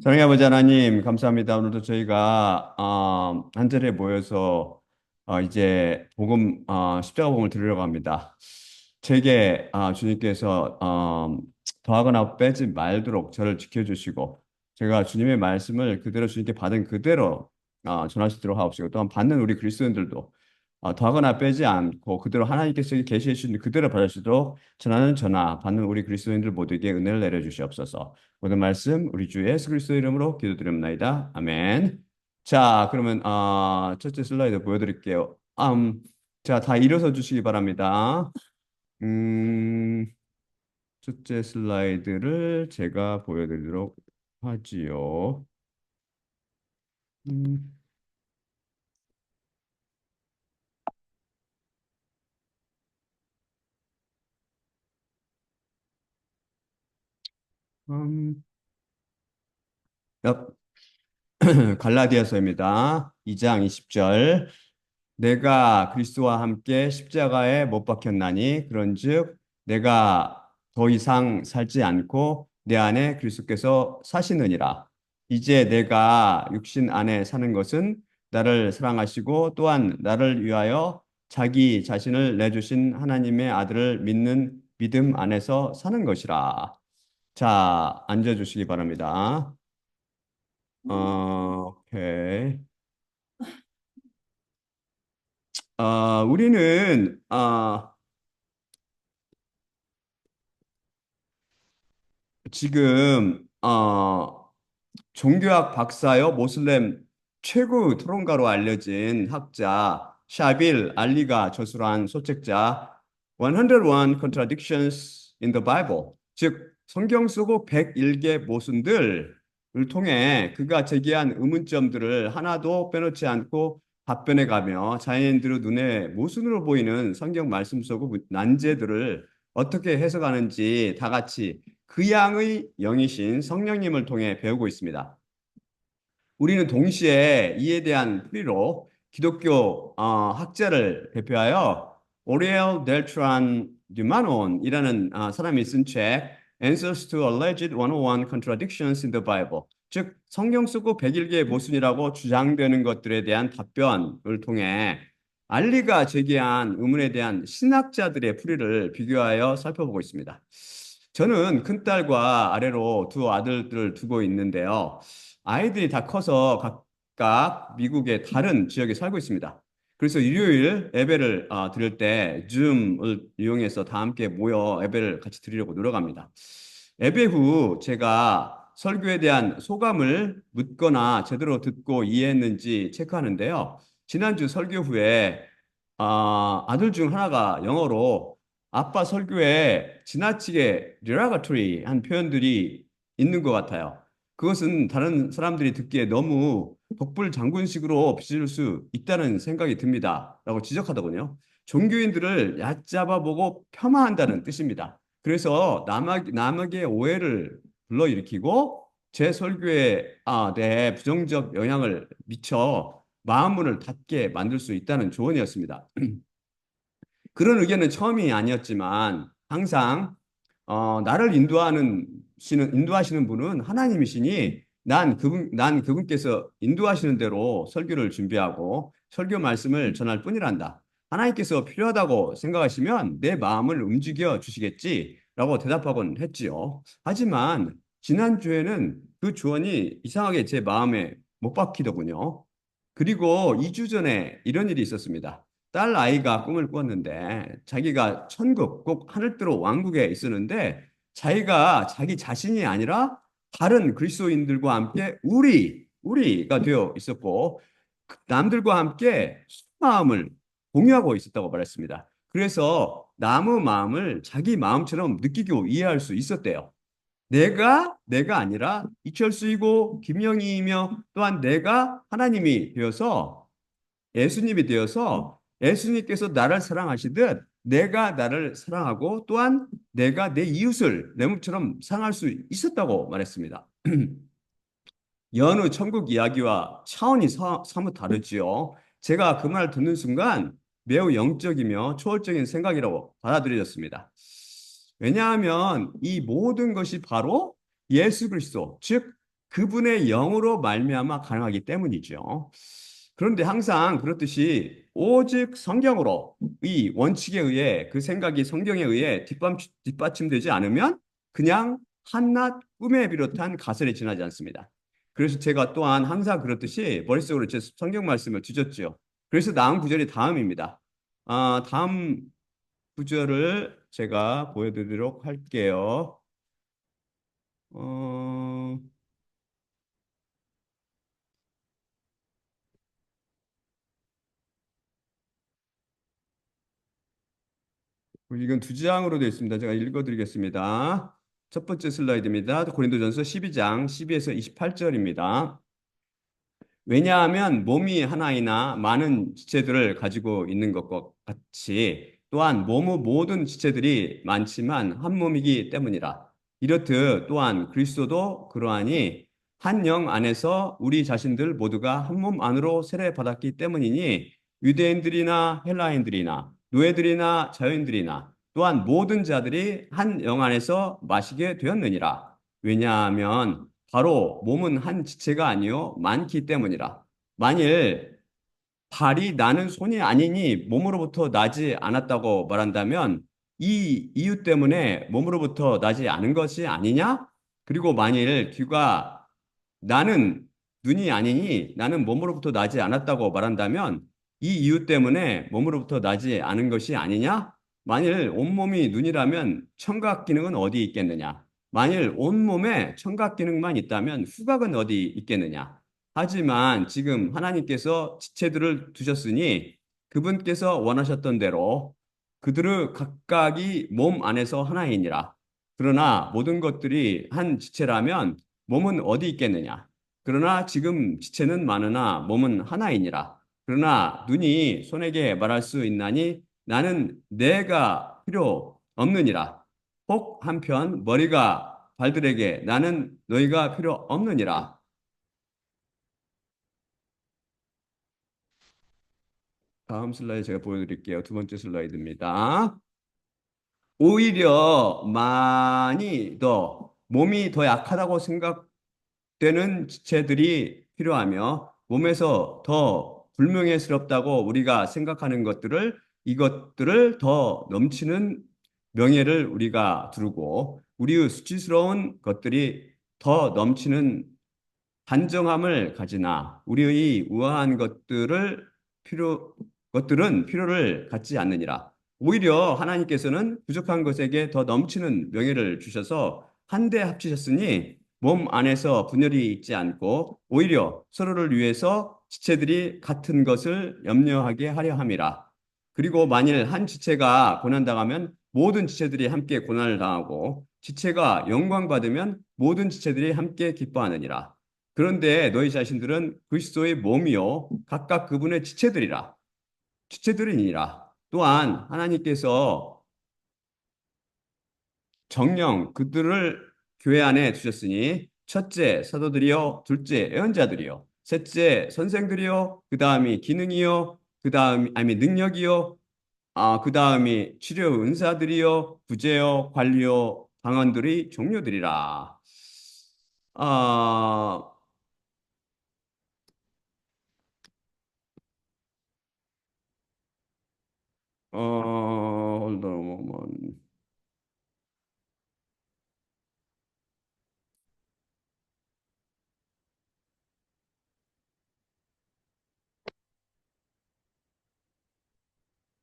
사랑의 아버지 하나님, 감사합니다. 오늘도 저희가 한 자리에 모여서 이제 십자가 복음을 들으려고 합니다. 제게 주님께서 더하거나 빼지 말도록 저를 지켜주시고 제가 주님의 말씀을 그대로 주님께 받은 그대로 전할 수 있도록 하옵시고, 또한 받는 우리 그리스도인들도 더하거나 빼지 않고 그대로 하나님께서 계시해 주신 그대로 받을 수 있도록 전하는 저나 받는 우리 그리스도인들 모두에게 은혜를 내려 주시옵소서. 모든 말씀 우리 주 예수 그리스도 이름으로 기도드립니다. 아멘. 자, 그러면 첫째 슬라이드 보여드릴게요. 자, 다 일어서 주시기 바랍니다. 음, 첫째 슬라이드를 제가 보여드리도록 하지요. 음, 음, 옆, 갈라디아서입니다. 2장 20절. 내가 그리스도와 함께 십자가에 못 박혔나니 그런즉 내가 더 이상 살지 않고 내 안에 그리스도께서 사시느니라. 이제 내가 육신 안에 사는 것은 나를 사랑하시고 또한 나를 위하여 자기 자신을 내주신 하나님의 아들을 믿는 믿음 안에서 사는 것이라. 자, 앉아주시기 바랍니다. 오케이. 우리는 지금 종교학 박사요, 모슬렘 최고 토론가로 알려진 학자 샤빌 알리가 저술한 소책자 101 Contradictions in the Bible, 즉 성경 속의 101개 모순들을 통해 그가 제기한 의문점들을 하나도 빼놓지 않고 답변해가며 자연인들의 눈에 모순으로 보이는 성경 말씀 속의 난제들을 어떻게 해석하는지 다 같이 그 양의 영이신 성령님을 통해 배우고 있습니다. 우리는 동시에 이에 대한 풀이로 기독교 학자를 대표하여 오리엘 델트란 듀마논이라는 사람이 쓴 책 Answers to Alleged 101 Contradictions in the Bible, 즉 성경 속의 101개의 모순이라고 주장되는 것들에 대한 답변을 통해 알리가 제기한 의문에 대한 신학자들의 풀이를 비교하여 살펴보고 있습니다. 저는 큰딸과 아래로 두 아들들을 두고 있는데요. 아이들이 다 커서 각각 미국의 다른 지역에 살고 있습니다. 그래서 일요일 예배를 드릴 때 줌을 이용해서 다 함께 모여 예배를 같이 드리려고 노력합니다. 예배 후 제가 설교에 대한 소감을 묻거나 제대로 듣고 이해했는지 체크하는데요. 지난주 설교 후에 아들 중 하나가 영어로 아빠 설교에 지나치게 derogatory 한 표현들이 있는 것 같아요. 그것은 다른 사람들이 듣기에 너무 독불장군식으로 비춰질 수 있다는 생각이 듭니다. 라고 지적하더군요. 종교인들을 얕잡아 보고 폄하한다는 뜻입니다. 그래서 남에게 오해를 불러일으키고 제 설교에 대해 부정적 영향을 미쳐 마음문을 닫게 만들 수 있다는 조언이었습니다. 그런 의견은 처음이 아니었지만 항상 나를 인도하시는 분은 하나님이시니 난 그분께서 인도하시는 대로 설교를 준비하고 설교 말씀을 전할 뿐이란다. 하나님께서 필요하다고 생각하시면 내 마음을 움직여 주시겠지라고 대답하곤 했지요. 하지만 지난주에는 그 조언이 이상하게 제 마음에 못 박히더군요. 그리고 2주 전에 이런 일이 있었습니다. 딸 아이가 꿈을 꿨는데 자기가 천국, 꼭 하늘대로 왕국에 있었는데 자기가 자기 자신이 아니라 다른 그리스도인들과 함께 우리가 되어 있었고 남들과 함께 마음을 공유하고 있었다고 말했습니다. 그래서 남의 마음을 자기 마음처럼 느끼고 이해할 수 있었대요. 내가 아니라 이철수이고 김영희이며 또한 내가 하나님이 되어서 예수님이 되어서 예수님께서 나를 사랑하시듯 내가 나를 사랑하고 또한 내가 내 이웃을 내 몸처럼 사랑할 수 있었다고 말했습니다. 여느 천국 이야기와 차원이 사뭇 다르지요. 제가 그 말을 듣는 순간 매우 영적이며 초월적인 생각이라고 받아들여졌습니다. 왜냐하면 이 모든 것이 바로 예수 그리스도, 즉 그분의 영으로 말미암아 가능하기 때문이죠. 그런데 항상 그렇듯이 오직 성경으로 이 원칙에 의해 그 생각이 성경에 의해 뒷받침되지 않으면 그냥 한낱 꿈에 비롯한 가설에 지나지 않습니다. 그래서 제가 또한 항상 그렇듯이 머릿속으로 제 성경 말씀을 뒤졌죠. 그래서 나온 구절이 다음입니다. 다음 구절을 제가 보여드리도록 할게요. 어, 이건 두 장으로 되어 있습니다. 제가 읽어드리겠습니다. 첫 번째 슬라이드입니다. 고린도전서 12장 12에서 28절입니다. 왜냐하면 몸이 하나이나 많은 지체들을 가지고 있는 것과 같이 또한 몸의 모든 지체들이 많지만 한 몸이기 때문이라. 이렇듯 또한 그리스도도 그러하니 한 영 안에서 우리 자신들 모두가 한 몸 안으로 세례받았기 때문이니 유대인들이나 헬라인들이나 노예들이나 자유인들이나 또한 모든 자들이 한 영 안에서 마시게 되었느니라. 왜냐하면 바로 몸은 한 지체가 아니요 많기 때문이라. 만일 발이 나는 손이 아니니 몸으로부터 나지 않았다고 말한다면 이 이유 때문에 몸으로부터 나지 않은 것이 아니냐? 그리고 만일 귀가 나는 눈이 아니니 나는 몸으로부터 나지 않았다고 말한다면 이 이유 때문에 몸으로부터 나지 않은 것이 아니냐? 만일 온몸이 눈이라면 청각 기능은 어디 있겠느냐? 만일 온몸에 청각 기능만 있다면 후각은 어디 있겠느냐? 하지만 지금 하나님께서 지체들을 두셨으니 그분께서 원하셨던 대로 그들의 각각이 몸 안에서 하나이니라. 그러나 모든 것들이 한 지체라면 몸은 어디 있겠느냐? 그러나 지금 지체는 많으나 몸은 하나이니라. 그러나 눈이 손에게 말할 수 있나니 나는 내가 필요 없느니라. 혹 한편 머리가 발들에게 나는 너희가 필요 없느니라. 다음 슬라이드 제가 보여드릴게요. 두 번째 슬라이드입니다. 오히려 많이 더 몸이 더 약하다고 생각되는 지체들이 필요하며 몸에서 더 불명예스럽다고 우리가 생각하는 이것들을 더 넘치는 명예를 우리가 두르고 우리의 수치스러운 것들이 더 넘치는 단정함을 가지나 우리의 우아한 것들은 필요를 갖지 않느니라. 오히려 하나님께서는 부족한 것에게 더 넘치는 명예를 주셔서 한데 합치셨으니 몸 안에서 분열이 있지 않고 오히려 서로를 위해서 지체들이 같은 것을 염려하게 하려 함이라. 그리고 만일 한 지체가 고난당하면 모든 지체들이 함께 고난을 당하고 지체가 영광받으면 모든 지체들이 함께 기뻐하느니라. 그런데 너희 자신들은 그리스도의 몸이요 각각 그분의 지체들이니라. 또한 하나님께서 정령 그들을 교회 안에 두셨으니 첫째 사도들이요 둘째 예언자들이요 셋째 선생들이요 그다음이 기능이요 그다음 아니 능력이요 그다음이 치료 은사들이요 부재요 관리요 방언들이 종료들이라. 아, hold on a moment.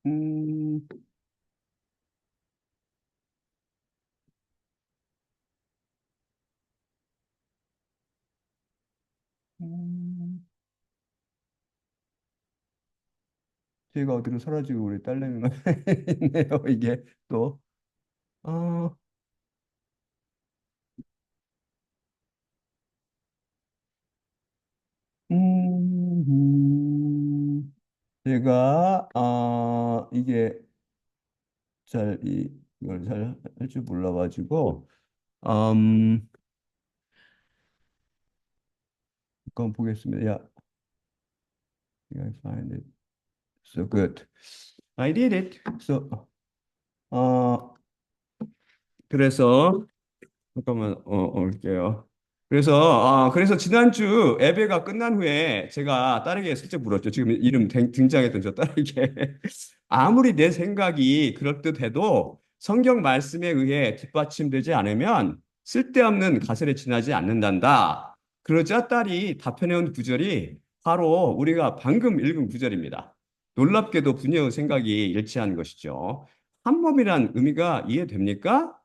음, 음, 제가 어디로 사라지고 우리 딸내미만 있네요. 이게 또, 어, 제가, 이게 이걸 잘 할 줄 몰라가지고, 음, 잠깐 보겠습니다. 야, I find it so good. I did it. So, 어, 그래서, 잠깐만, 올게요. 그래서 지난주 예배가 끝난 후에 제가 딸에게 슬쩍 물었죠. 지금 이름 등장했던 저 딸에게. 아무리 내 생각이 그럴듯해도 성경 말씀에 의해 뒷받침되지 않으면 쓸데없는 가설에 지나지 않는단다. 그러자 딸이 답해내온 구절이 바로 우리가 방금 읽은 구절입니다. 놀랍게도 부녀의 생각이 일치한 것이죠. 한 몸이란 의미가 이해됩니까?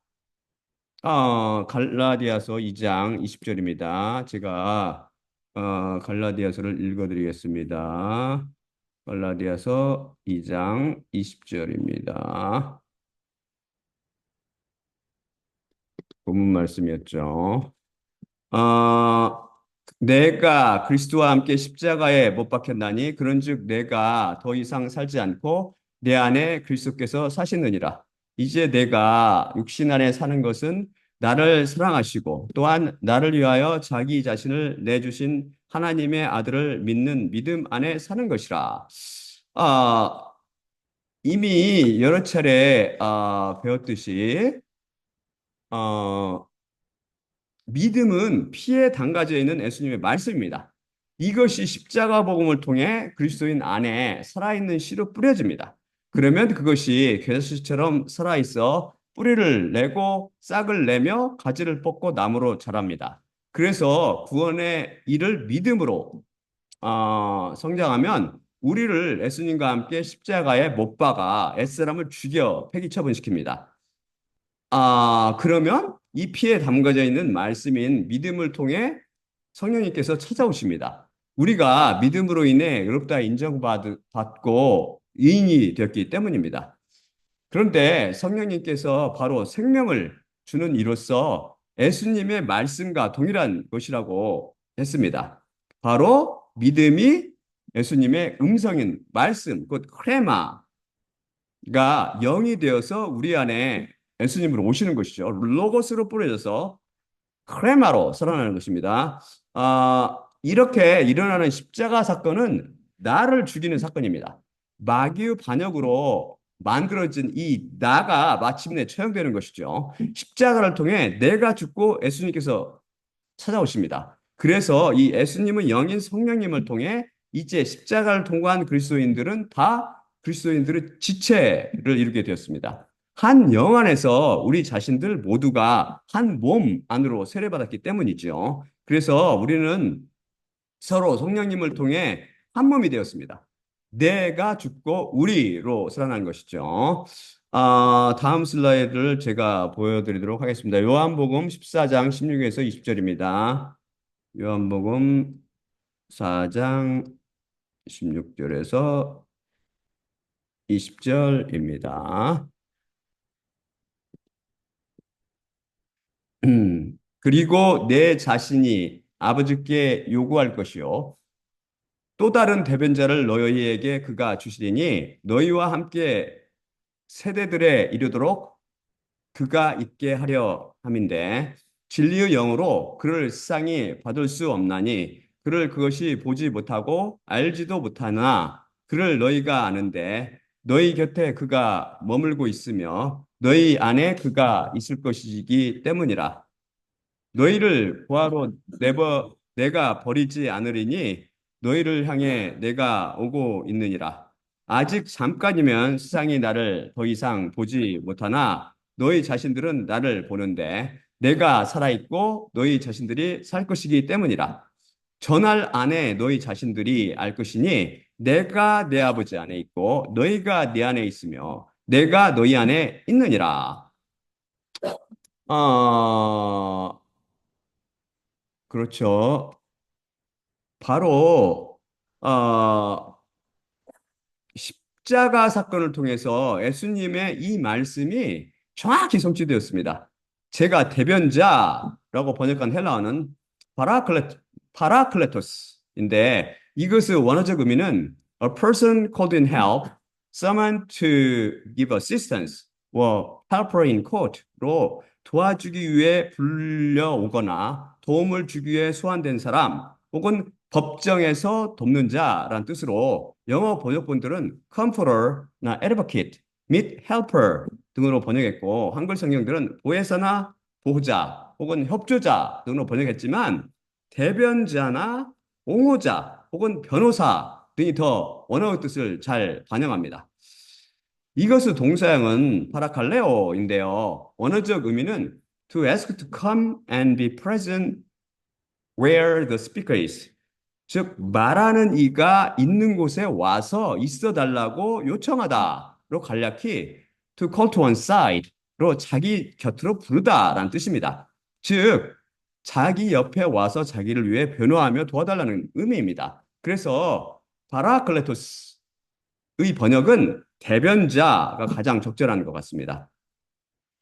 갈라디아서 2장 20절입니다. 제가 갈라디아서를 읽어드리겠습니다. 갈라디아서 2장 20절입니다. 본문 말씀이었죠. 어, 내가 그리스도와 함께 십자가에 못 박혔나니 그런즉 내가 더 이상 살지 않고 내 안에 그리스도께서 사시느니라. 이제 내가 육신 안에 사는 것은 나를 사랑하시고 또한 나를 위하여 자기 자신을 내주신 하나님의 아들을 믿는 믿음 안에 사는 것이라. 아, 이미 여러 차례 배웠듯이 어, 믿음은 피에 담가져 있는 예수님의 말씀입니다. 이것이 십자가 복음을 통해 그리스도인 안에 살아있는 씨로 뿌려집니다. 그러면 그것이 괴수처럼 살아있어 뿌리를 내고 싹을 내며 가지를 뻗고 나무로 자랍니다. 그래서 구원의 일을 믿음으로 성장하면 우리를 예수님과 함께 십자가에 못 박아 옛사람을 죽여 폐기 처분시킵니다. 그러면 이 피에 담겨져 있는 말씀인 믿음을 통해 성령님께서 찾아오십니다. 우리가 믿음으로 인해 의롭다 인정받고 의인이 되었기 때문입니다. 그런데 성령님께서 바로 생명을 주는 이로써 예수님의 말씀과 동일한 것이라고 했습니다. 바로 믿음이 예수님의 음성인 말씀, 곧 크레마, 가 영이 되어서 우리 안에 예수님으로 오시는 것이죠. 로고스로 뿌려져서 크레마로 살아나는 것입니다. 이렇게 일어나는 십자가 사건은 나를 죽이는 사건입니다. 마귀의 반역으로 만들어진 이 나가 마침내 처형되는 것이죠. 십자가를 통해 내가 죽고 예수님께서 찾아오십니다. 그래서 이 예수님의 영인 성령님을 통해 이제 십자가를 통과한 그리스도인들은 다 그리스도인들의 지체를 이루게 되었습니다. 한 영 안에서 우리 자신들 모두가 한 몸 안으로 세례받았기 때문이죠. 그래서 우리는 서로 성령님을 통해 한 몸이 되었습니다. 내가 죽고 우리로 살아난 것이죠. 다음 슬라이드를 제가 보여드리도록 하겠습니다. 요한복음 14장 16에서 20절입니다. 요한복음 4장 16절에서 20절입니다. 그리고 내 자신이 아버지께 요구할 것이요. 또 다른 대변자를 너희에게 그가 주시리니 너희와 함께 세대들에 이르도록 그가 있게 하려 함인데 진리의 영으로 그를 세상이 받을 수 없나니 그를 그것이 보지 못하고 알지도 못하나 그를 너희가 아는데 너희 곁에 그가 머물고 있으며 너희 안에 그가 있을 것이기 때문이라. 너희를 보화로 내가 버리지 않으리니 너희를 향해 내가 오고 있느니라. 아직 잠깐이면 세상이 나를 더 이상 보지 못하나 너희 자신들은 나를 보는데 내가 살아있고 너희 자신들이 살 것이기 때문이라. 전할 안에 너희 자신들이 알 것이니 내가 내 아버지 안에 있고 너희가 내 안에 있으며 내가 너희 안에 있느니라. 어, 그렇죠. 바로 십자가 사건을 통해서 예수님의 이 말씀이 정확히 성취되었습니다. 제가 대변자라고 번역한 헬라어는 파라클레토스인데 이것의 원어적 의미는 a person called in help, someone to give assistance, or helper in court로 도와주기 위해 불려오거나 도움을 주기 위해 소환된 사람 혹은 법정에서 돕는 자란 뜻으로 영어 번역본들은 comforter나 advocate 및 helper 등으로 번역했고 한글 성경들은 보혜사나 보호자 혹은 협조자 등으로 번역했지만 대변자나 옹호자 혹은 변호사 등이 더 원어의 뜻을 잘 반영합니다. 이것의 동사형은 파라칼레오인데요. 원어적 의미는 to ask to come and be present where the speaker is. 즉 말하는 이가 있는 곳에 와서 있어 달라고 요청하다로 간략히 to call to one side로 자기 곁으로 부르다라는 뜻입니다. 즉 자기 옆에 와서 자기를 위해 변호하며 도와달라는 의미입니다. 그래서 파라클레토스의 번역은 대변자가 가장 적절한 것 같습니다.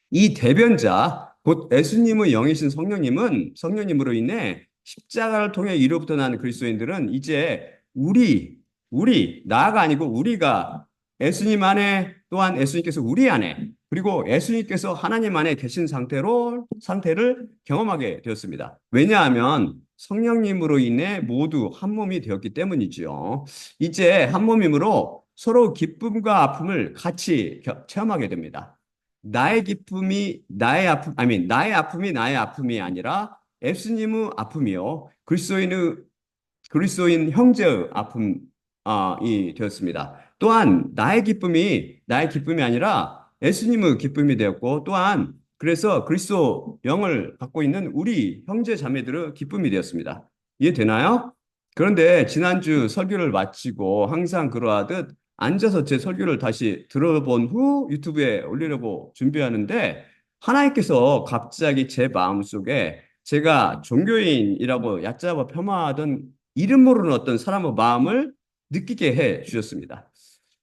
이 대변자, 곧 예수님의 영이신 성령님으로 인해 십자가를 통해 이로부터 난 그리스도인들은 이제 나가 아니고 우리가 예수님 안에 또한 예수님께서 우리 안에 그리고 예수님께서 하나님 안에 계신 상태를 경험하게 되었습니다. 왜냐하면 성령님으로 인해 모두 한 몸이 되었기 때문이지요. 이제 한 몸이므로 서로 기쁨과 아픔을 같이 체험하게 됩니다. 나의 기쁨이 나의 아픔, 나의 아픔이 나의 아픔이 아니라 예수님의 아픔이요. 그리스도인 형제의 아픔이 되었습니다. 또한 나의 기쁨이 나의 기쁨이 아니라 예수님의 기쁨이 되었고 또한 그래서 그리스도 영을 갖고 있는 우리 형제 자매들의 기쁨이 되었습니다. 이해되나요? 그런데 지난주 설교를 마치고 항상 그러하듯 앉아서 제 설교를 다시 들어본 후 유튜브에 올리려고 준비하는데 하나님께서 갑자기 제 마음속에 제가 종교인이라고 얕잡아 폄하하던 이름 모르는 어떤 사람의 마음을 느끼게 해 주셨습니다.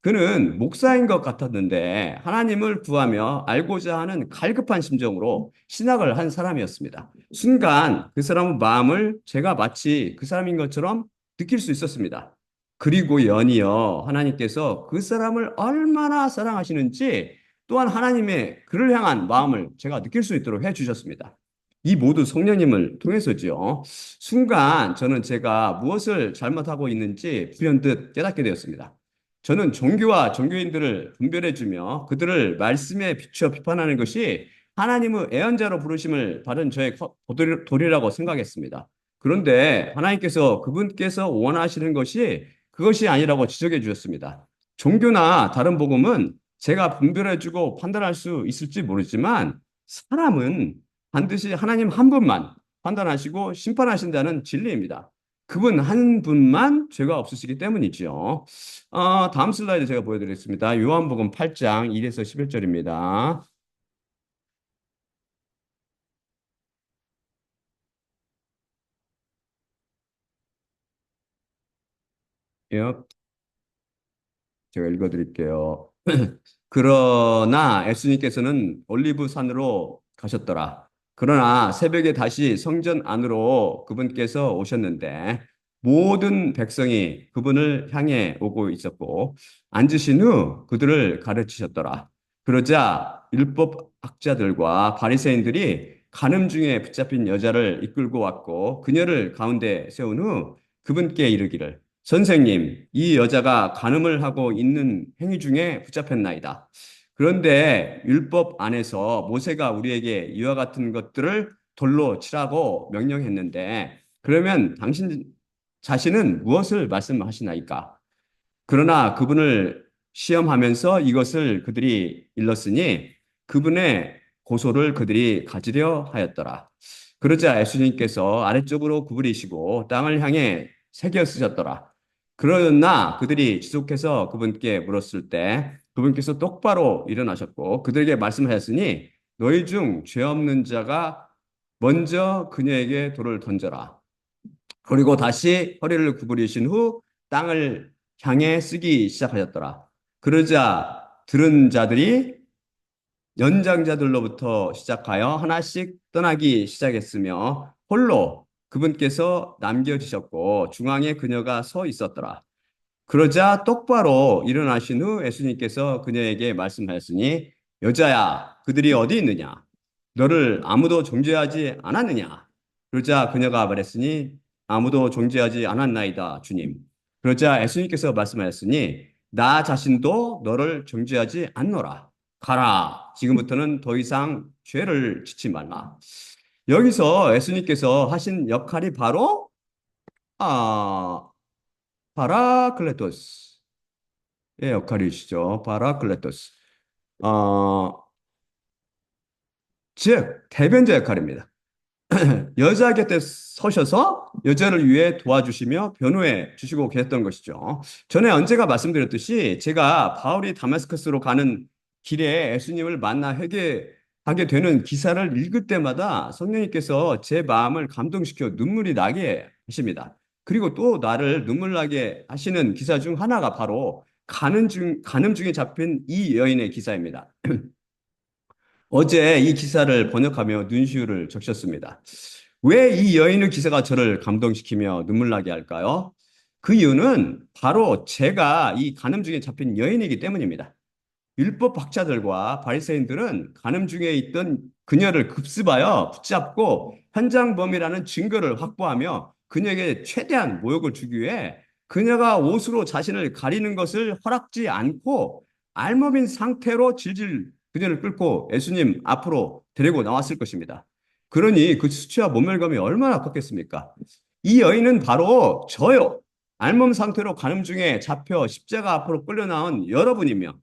그는 목사인 것 같았는데 하나님을 구하며 알고자 하는 갈급한 심정으로 신학을 한 사람이었습니다. 순간 그 사람의 마음을 제가 마치 그 사람인 것처럼 느낄 수 있었습니다. 그리고 연이어 하나님께서 그 사람을 얼마나 사랑하시는지 또한 하나님의 그를 향한 마음을 제가 느낄 수 있도록 해 주셨습니다. 이 모두 성령님을 통해서지요. 순간 저는 제가 무엇을 잘못하고 있는지 불현듯 깨닫게 되었습니다. 저는 종교와 종교인들을 분별해주며 그들을 말씀에 비추어 비판하는 것이 하나님의 애언자로 부르심을 받은 저의 도리라고 생각했습니다. 그런데 하나님께서 그분께서 원하시는 것이 그것이 아니라고 지적해 주셨습니다. 종교나 다른 복음은 제가 분별해주고 판단할 수 있을지 모르지만 사람은 반드시 하나님 한 분만 판단하시고 심판하신다는 진리입니다. 그분 한 분만 죄가 없으시기 때문이죠. 다음 슬라이드 제가 보여드리겠습니다. 요한복음 8장 1에서 11절입니다. 제가 읽어드릴게요. 그러나 예수님께서는 올리브산으로 가셨더라. 그러나 새벽에 다시 성전 안으로 그분께서 오셨는데 모든 백성이 그분을 향해 오고 있었고 앉으신 후 그들을 가르치셨더라. 그러자 율법 학자들과 바리새인들이 간음 중에 붙잡힌 여자를 이끌고 왔고 그녀를 가운데 세운 후 그분께 이르기를 선생님, 이 여자가 간음을 하고 있는 행위 중에 붙잡혔나이다. 그런데 율법 안에서 모세가 우리에게 이와 같은 것들을 돌로 치라고 명령했는데, 그러면 당신 자신은 무엇을 말씀하시나이까? 그러나 그분을 시험하면서 이것을 그들이 일렀으니 그분의 고소를 그들이 가지려 하였더라. 그러자 예수님께서 아래쪽으로 구부리시고 땅을 향해 새겨 쓰셨더라. 그러나 그들이 지속해서 그분께 물었을 때 그분께서 똑바로 일어나셨고 그들에게 말씀하셨으니 너희 중 죄 없는 자가 먼저 그녀에게 돌을 던져라. 그리고 다시 허리를 구부리신 후 땅을 향해 쓰기 시작하셨더라. 그러자 들은 자들이 연장자들로부터 시작하여 하나씩 떠나기 시작했으며 홀로 그분께서 남겨지셨고 중앙에 그녀가 서 있었더라. 그러자 똑바로 일어나신 후 예수님께서 그녀에게 말씀하였으니 여자야 그들이 어디 있느냐? 너를 아무도 정죄하지 않았느냐? 그러자 그녀가 말했으니 아무도 정죄하지 않았나이다 주님. 그러자 예수님께서 말씀하였으니 나 자신도 너를 정죄하지 않노라. 가라. 지금부터는 더 이상 죄를 짓지 말라. 여기서 예수님께서 하신 역할이 바로 아, 파라클레토스의 역할이시죠. 파라클레토스. 어, 즉 대변자 역할입니다. 여자 곁에 서셔서 여자를 위해 도와주시며 변호해 주시고 계셨던 것이죠. 전에 언제가 말씀드렸듯이 제가 바울이 다마스커스로 가는 길에 예수님을 만나 회개하게 되는 기사를 읽을 때마다 성령님께서 제 마음을 감동시켜 눈물이 나게 하십니다. 그리고 또 나를 눈물 나게 하시는 기사 중 하나가 바로 간음 중에 잡힌 이 여인의 기사입니다. 어제 이 기사를 번역하며 눈시울을 적셨습니다. 왜 이 여인의 기사가 저를 감동시키며 눈물 나게 할까요? 그 이유는 바로 제가 이 간음 중에 잡힌 여인이기 때문입니다. 율법 학자들과 바리새인들은 간음 중에 있던 그녀를 급습하여 붙잡고 현장 범이라는 증거를 확보하며 그녀에게 최대한 모욕을 주기 위해 그녀가 옷으로 자신을 가리는 것을 허락지 않고 알몸인 상태로 질질 그녀를 끌고 예수님 앞으로 데리고 나왔을 것입니다. 그러니 그 수치와 모멸감이 얼마나 컸겠습니까? 이 여인은 바로 저요. 알몸 상태로 간음 중에 잡혀 십자가 앞으로 끌려 나온 여러분이며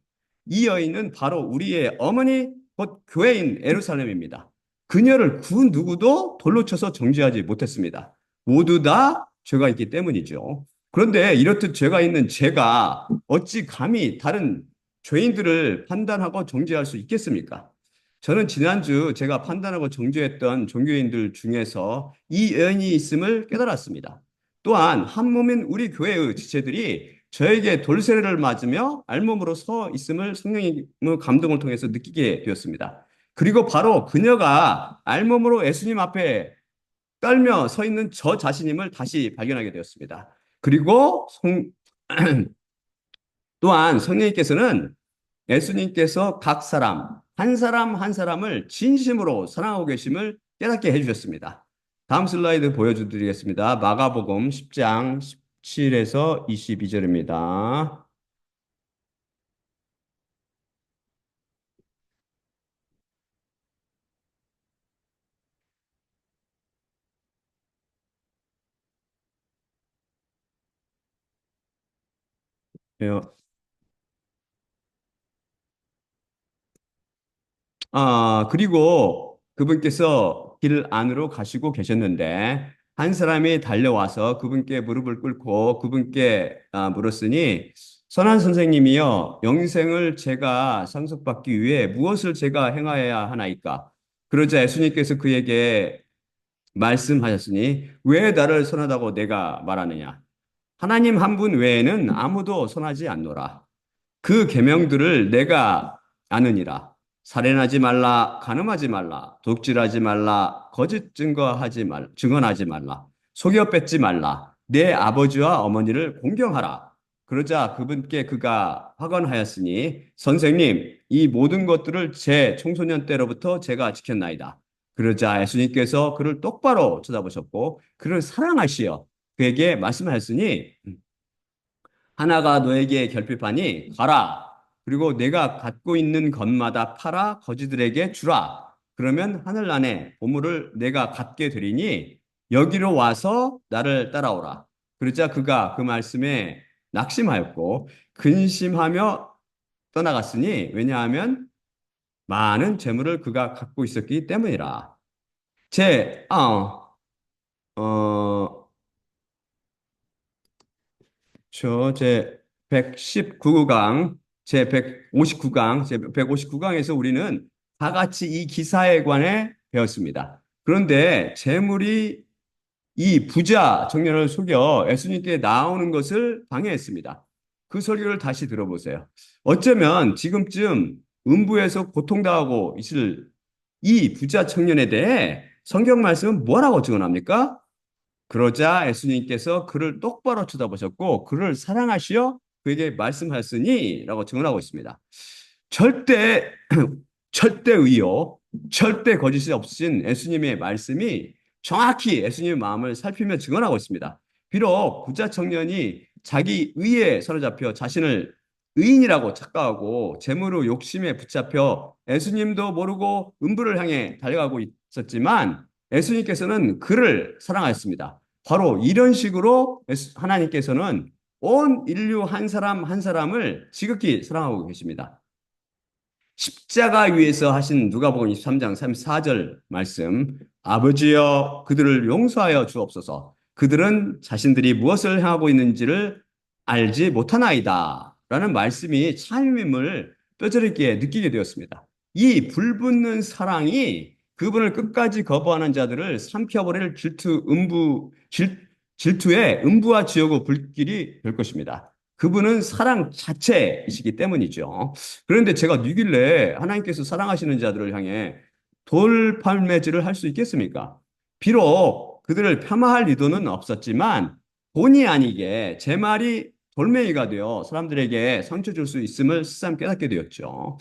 이 여인은 바로 우리의 어머니 곧 교회인 에루살렘입니다. 그녀를 그 누구도 돌로 쳐서 정죄하지 못했습니다. 모두 다 죄가 있기 때문이죠. 그런데 이렇듯 죄가 있는 제가 어찌 감히 다른 죄인들을 판단하고 정죄할 수 있겠습니까? 저는 지난주 제가 판단하고 정죄했던 종교인들 중에서 이 여인이 있음을 깨달았습니다. 또한 한 몸인 우리 교회의 지체들이 저에게 돌세례를 맞으며 알몸으로 서 있음을 성령님의 감동을 통해서 느끼게 되었습니다. 그리고 바로 그녀가 알몸으로 예수님 앞에 떨며 서 있는 저 자신임을 다시 발견하게 되었습니다. 그리고 또한 성령님께서는 예수님께서 각 사람, 한 사람 한 사람을 진심으로 사랑하고 계심을 깨닫게 해주셨습니다. 다음 슬라이드 보여드리겠습니다. 마가복음 10장 17에서 22절입니다. 그리고 그분께서 길 안으로 가시고 계셨는데 한 사람이 달려와서 그분께 무릎을 꿇고 그분께 물었으니 선한 선생님이여 영생을 제가 상속받기 위해 무엇을 제가 행하여야 하나이까? 그러자 예수님께서 그에게 말씀하셨으니 왜 나를 선하다고 내가 말하느냐? 하나님 한 분 외에는 아무도 선하지 않노라. 그 계명들을 내가 아느니라. 살인하지 말라, 간음하지 말라, 독질하지 말라, 거짓 증언하지 말라, 속여 뺏지 말라, 내 아버지와 어머니를 공경하라. 그러자 그분께 그가 확언하였으니 선생님, 이 모든 것들을 제 청소년 때로부터 제가 지켰나이다. 그러자 예수님께서 그를 똑바로 쳐다보셨고 그를 사랑하시어 그에게 말씀하였으니 하나가 너에게 결핍하니 가라. 그리고 내가 갖고 있는 것마다 팔아 거지들에게 주라. 그러면 하늘 안에 보물을 내가 갖게 되리니 여기로 와서 나를 따라오라. 그러자 그가 그 말씀에 낙심하였고 근심하며 떠나갔으니 왜냐하면 많은 재물을 그가 갖고 있었기 때문이라. 제, 어, 제 119강, 제 159강, 제 159강에서 우리는 다 같이 이 기사에 관해 배웠습니다. 그런데 재물이 이 부자 청년을 속여 예수님께 나오는 것을 방해했습니다. 그 설교를 다시 들어보세요. 어쩌면 지금쯤 음부에서 고통당하고 있을 이 부자 청년에 대해 성경 말씀은 뭐라고 증언합니까? 그러자 예수님께서 그를 똑바로 쳐다보셨고 그를 사랑하시어 그에게 말씀하셨으니 라고 증언하고 있습니다. 절대 절대 의요 절대 거짓이 없으신 예수님의 말씀이 정확히 예수님의 마음을 살피며 증언하고 있습니다. 비록 부자 청년이 자기 의에 사로잡혀 자신을 의인이라고 착각하고 재물의 욕심에 붙잡혀 예수님도 모르고 음부를 향해 달려가고 있었지만 예수님께서는 그를 사랑하였습니다. 바로 이런 식으로 하나님께서는 온 인류 한 사람 한 사람을 지극히 사랑하고 계십니다. 십자가 위에서 하신 누가복음 23장 34절 말씀, 아버지여 그들을 용서하여 주옵소서. 그들은 자신들이 무엇을 향하고 있는지를 알지 못하나이다 라는 말씀이 참임을 뼈저리 있게 느끼게 되었습니다. 이 불붙는 사랑이 그분을 끝까지 거부하는 자들을 삼켜버릴 질투의 음부와 지옥의 불길이 될 것입니다. 그분은 사랑 자체이시기 때문이죠. 그런데 제가 누길래 하나님께서 사랑하시는 자들을 향해 돌팔매질을 할 수 있겠습니까? 비록 그들을 폄하할 의도는 없었지만 본의 아니게 제 말이 돌멩이가 되어 사람들에게 상처 줄 수 있음을 새삼 깨닫게 되었죠.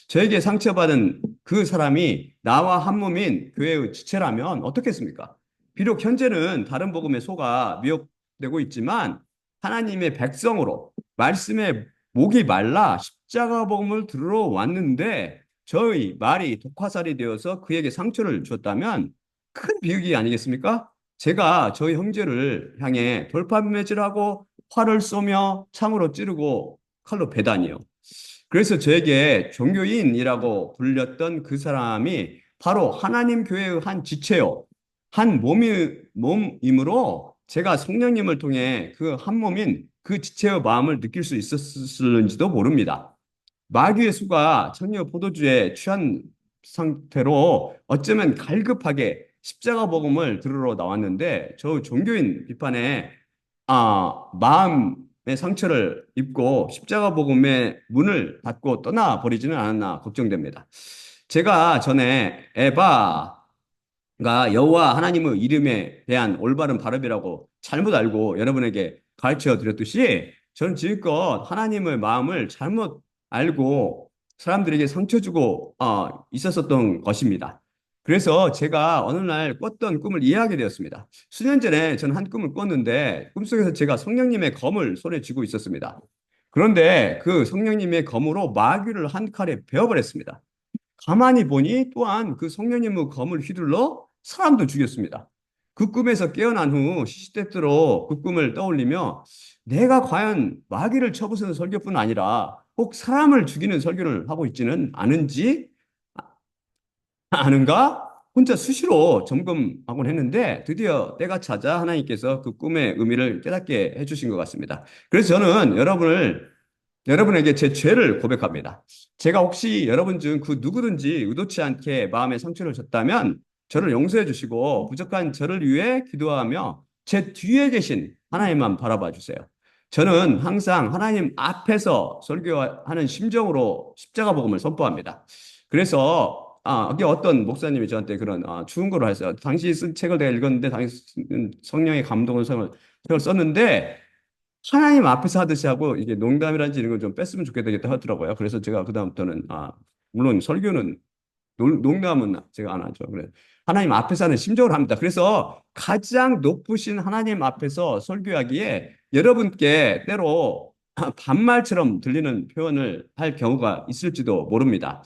저에게 상처받은 그 사람이 나와 한 몸인 교회의 지체라면 어떻겠습니까? 비록 현재는 다른 복음에 속아 미혹되고 있지만 하나님의 백성으로 말씀에 목이 말라 십자가 복음을 들으러 왔는데 저의 말이 독화살이 되어서 그에게 상처를 줬다면 큰 비극이 아니겠습니까? 제가 저희 형제를 향해 돌팔매질하고 활을 쏘며 창으로 찌르고 칼로 배다니요. 그래서 저에게 종교인이라고 불렸던 그 사람이 바로 하나님 교회의 한 지체요. 한 몸이므로 제가 성령님을 통해 그 한 몸인 그 지체의 마음을 느낄 수 있었을는지도 모릅니다. 마귀의 수가 청려 포도주에 취한 상태로 어쩌면 갈급하게 십자가 복음을 들으러 나왔는데 저 종교인 비판에 마음의 상처를 입고 십자가 복음의 문을 닫고 떠나버리지는 않았나 걱정됩니다. 제가 전에 에바가 여호와 하나님의 이름에 대한 올바른 발음이라고 잘못 알고 여러분에게 가르쳐 드렸듯이 저는 지금껏 하나님의 마음을 잘못 알고 사람들에게 상처 주고 있었었던 것입니다. 그래서 제가 어느 날 꿨던 꿈을 이해하게 되었습니다. 수년 전에 저는 한 꿈을 꿨는데 꿈속에서 제가 성령님의 검을 손에 쥐고 있었습니다. 그런데 그 성령님의 검으로 마귀를 한 칼에 베어버렸습니다. 가만히 보니 또한 그 성령님의 검을 휘둘러 사람도 죽였습니다. 그 꿈에서 깨어난 후 시시때때로 그 꿈을 떠올리며 내가 과연 마귀를 쳐부수는 설교뿐 아니라 꼭 사람을 죽이는 설교를 하고 있지는 않은지 아는가? 혼자 수시로 점검하곤 했는데 드디어 때가 찾아 하나님께서 그 꿈의 의미를 깨닫게 해주신 것 같습니다. 그래서 저는 여러분에게 제 죄를 고백합니다. 제가 혹시 여러분 중 그 누구든지 의도치 않게 마음에 상처를 줬다면 저를 용서해 주시고 부족한 저를 위해 기도하며 제 뒤에 계신 하나님만 바라봐 주세요. 저는 항상 하나님 앞에서 설교하는 심정으로 십자가 복음을 선포합니다. 그래서 이게 어떤 목사님이 저한테 그런 추운 거를 하셨어요. 당시 쓴 책을 내가 읽었는데 당시 성령의 감동을 책을 썼는데 하나님 앞에서 하듯이 하고 이게 농담이란지 이런 걸 좀 뺐으면 좋겠다 하더라고요. 그래서 제가 그다음부터는 물론 설교는 농담은 제가 안 하죠. 그래 하나님 앞에서 하는 심정을 합니다. 그래서 가장 높으신 하나님 앞에서 설교하기에 여러분께 때로 반말처럼 들리는 표현을 할 경우가 있을지도 모릅니다.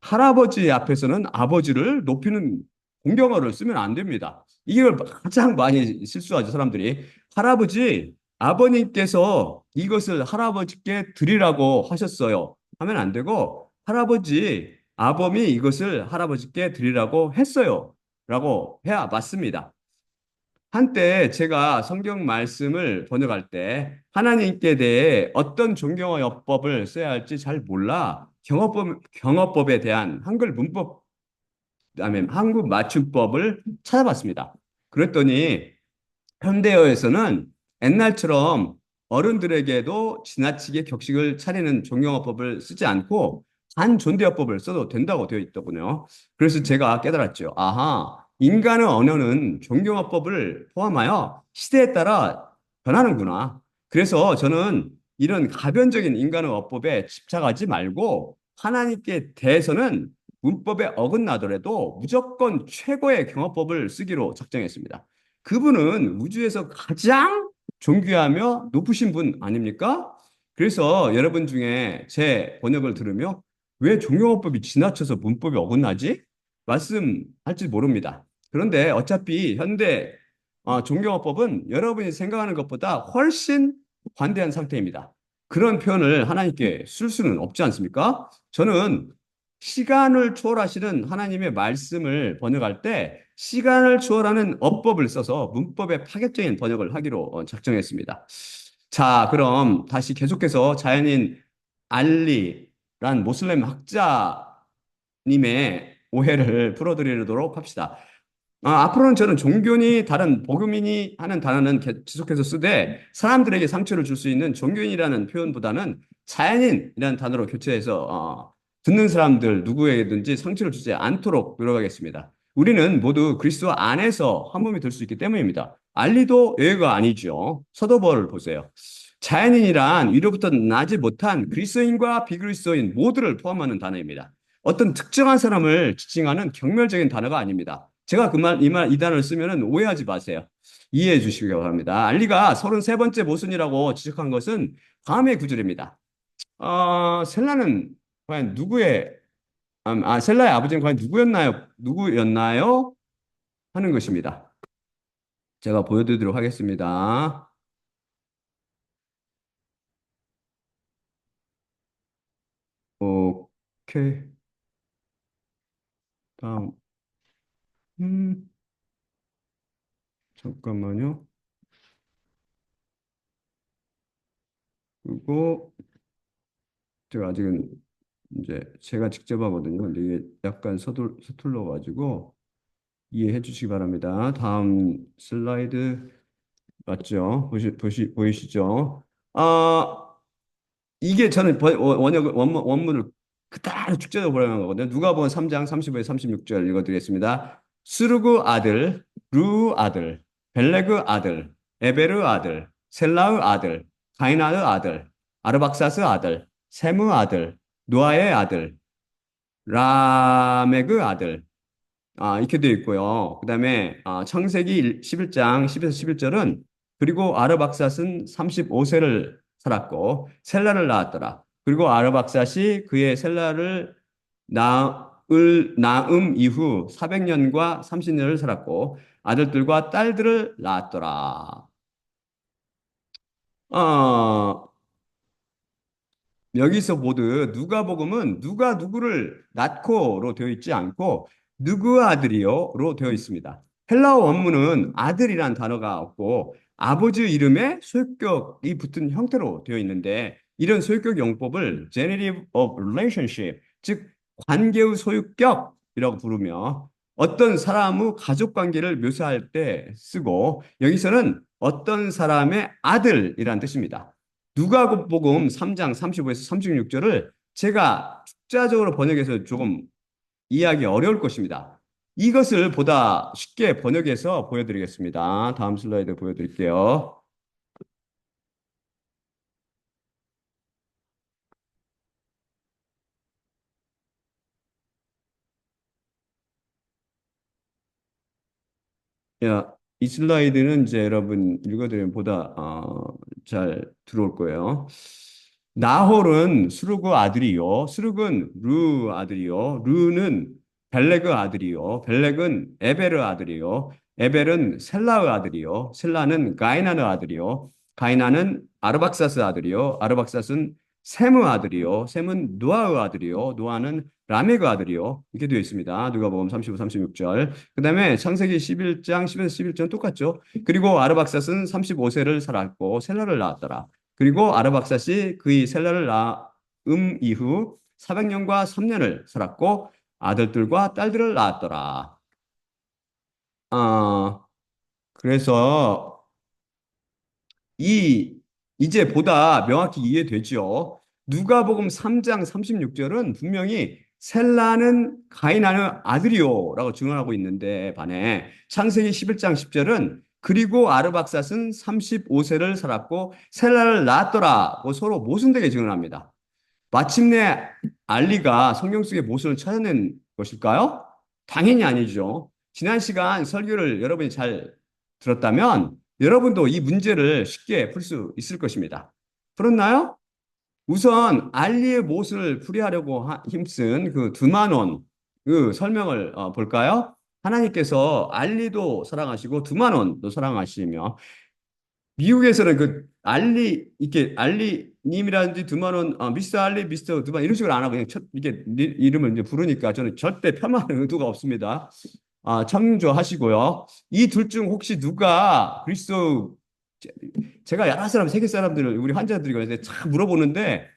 할아버지 앞에서는 아버지를 높이는 공경어를 쓰면 안 됩니다. 이걸 가장 많이 실수하죠, 사람들이. 할아버지, 아버님께서 이것을 할아버지께 드리라고 하셨어요. 하면 안 되고, 할아버지, 아범이 이것을 할아버지께 드리라고 했어요. 라고 해야 맞습니다. 한때 제가 성경 말씀을 번역할 때 하나님께 대해 어떤 존경어법을 써야 할지 잘 몰라 경어법에 대한 한글 문법, 그다음에 한국 맞춤법을 찾아봤습니다. 그랬더니 현대어에서는 옛날처럼 어른들에게도 지나치게 격식을 차리는 존경어법을 쓰지 않고 반존대어법을 써도 된다고 되어 있더군요. 그래서 제가 깨달았죠. 아하, 인간의 언어는 존경어법을 포함하여 시대에 따라 변하는구나. 그래서 저는 이런 가변적인 인간의 어법에 집착하지 말고 하나님께 대해서는 문법에 어긋나더라도 무조건 최고의 경어법을 쓰기로 작정했습니다. 그분은 우주에서 가장 존귀하며 높으신 분 아닙니까? 그래서 여러분 중에 제 번역을 들으며 왜 종용어법이 지나쳐서 문법이 어긋나지? 말씀할지 모릅니다. 그런데 어차피 현대 종용어법은 여러분이 생각하는 것보다 훨씬 관대한 상태입니다. 그런 표현을 하나님께 쓸 수는 없지 않습니까? 저는 시간을 초월하시는 하나님의 말씀을 번역할 때 시간을 초월하는 어법을 써서 문법의 파격적인 번역을 하기로 작정했습니다. 자, 그럼 다시 계속해서 자연인 알리란 모슬렘 학자님의 오해를 풀어드리도록 합시다. 앞으로는 저는 종교니 다른 복음이니 하는 단어는 지속해서 쓰되 사람들에게 상처를 줄 수 있는 종교인이라는 표현보다는 자연인이라는 단어로 교체해서 듣는 사람들 누구에게든지 상처를 주지 않도록 노력하겠습니다. 우리는 모두 그리스도 안에서 한 몸이 될 수 있기 때문입니다. 알리도 예외가 아니죠. 서도벌을 보세요. 자연인이란 위로부터 나지 못한 그리스도인과 비그리스도인 모두를 포함하는 단어입니다. 어떤 특정한 사람을 지칭하는 경멸적인 단어가 아닙니다. 제가 이 단어를 쓰면 오해하지 마세요. 이해해 주시기 바랍니다. 알리가 33번째 모순이라고 지적한 것은 다음의 구절입니다. 셀라는 과연 셀라의 아버지는 과연 누구였나요? 하는 것입니다. 제가 보여드리도록 하겠습니다. 오케이. 다음. 음, 잠깐만요. 그리고 제가 아직은 이제 제가 직접 하거든요. 근데 이게 약간 서툴러 가지고 이해해 주시기 바랍니다. 다음 슬라이드 맞죠? 보이시죠? 이게 저는 원문을 그대로 축제로 번역한 거거든요. 누가복음 3장 35에서 36절 읽어드리겠습니다. 스루그 아들, 루 아들, 벨레그 아들, 에베르 아들, 셀라의 아들, 가이나의 아들, 아르박사스 아들, 셈의 아들, 노아의 아들, 라멕의 아들, 이렇게 되어 있고요. 그 다음에 창세기 11장 10에서 11절은 그리고 아르박삿은 35세를 살았고 셀라를 낳았더라. 그리고 아르박삿이 그의 셀라를 낳음 이후 400년과 30년을 살았고 아들들과 딸들을 낳았더라. 어, 여기서 모두 누가복음은 누가 누구를 낳고로 되어 있지 않고 누구 아들이요로 되어 있습니다. 헬라어 원문은 아들이란 단어가 없고 아버지 이름에 소유격이 붙은 형태로 되어 있는데 이런 소유격 용법을 genitive of relationship, 즉 관계의 소유격이라고 부르며 어떤 사람의 가족 관계를 묘사할 때 쓰고 여기서는 어떤 사람의 아들이란 뜻입니다. 누가복음 3장 35에서 36절을 제가 축자적으로 번역해서 조금 이해하기 어려울 것입니다. 이것을 보다 쉽게 번역해서 보여드리겠습니다. 다음 슬라이드 보여드릴게요. 야, 이 슬라이드는 이제 여러분 읽어드리면 보다 잘 들어올 거예요. 나홀은 스루그 아들이요. 스루그는 루 아들이요. 루는 벨레그 아들이요. 벨렉은 에베르 아들이요. 에벨은 셀라의 아들이요. 셀라는 가이나의 아들이요. 가이나는 아르박사스 아들이요. 아르박사스는 셈의 아들이요. 셈은 노아의 아들이요. 노아는 라멕의 아들이요. 이렇게 되어 있습니다. 누가복음 35, 36절. 그 다음에 창세기 11장 10에서 11절은 똑같죠. 그리고 아르박삿은 35세를 살았고 셀라를 낳았더라. 그리고 아르박삿이 그의 셀라를 낳음 이후 400년과 3년을 살았고 아들들과 딸들을 낳았더라. 아, 그래서 이 이제 보다 명확히 이해되죠. 누가복음 3장 36절은 분명히 셀라는 가인하는 아들이요라고 증언하고 있는데 반해 창세기 11장 10절은 그리고 아르박삿은 35세를 살았고 셀라를 낳았더라고 서로 모순되게 증언합니다. 마침내 알리가 성경 속의 모순을 찾아낸 것일까요? 당연히 아니죠. 지난 시간 설교를 여러분이 잘 들었다면 여러분도 이 문제를 쉽게 풀 수 있을 것입니다. 풀었나요? 우선 알리의 못을 풀이하려고 힘쓴 그 두마논 그 설명을 볼까요? 하나님께서 알리도 사랑하시고 두마논도 사랑하시며 미국에서는 그 알리 이렇게 알리님이라든지 두마논 미스터 알리 미스터 두마 이런 식으로 안 하고 그냥 이게 이름을 이제 부르니까 저는 절대 폄하하는 의도가 없습니다. 참조하시고요. 이 둘 중 혹시 누가 그리스도 제가 여러 사람 세계 사람들을 우리 환자들이 참 물어보는데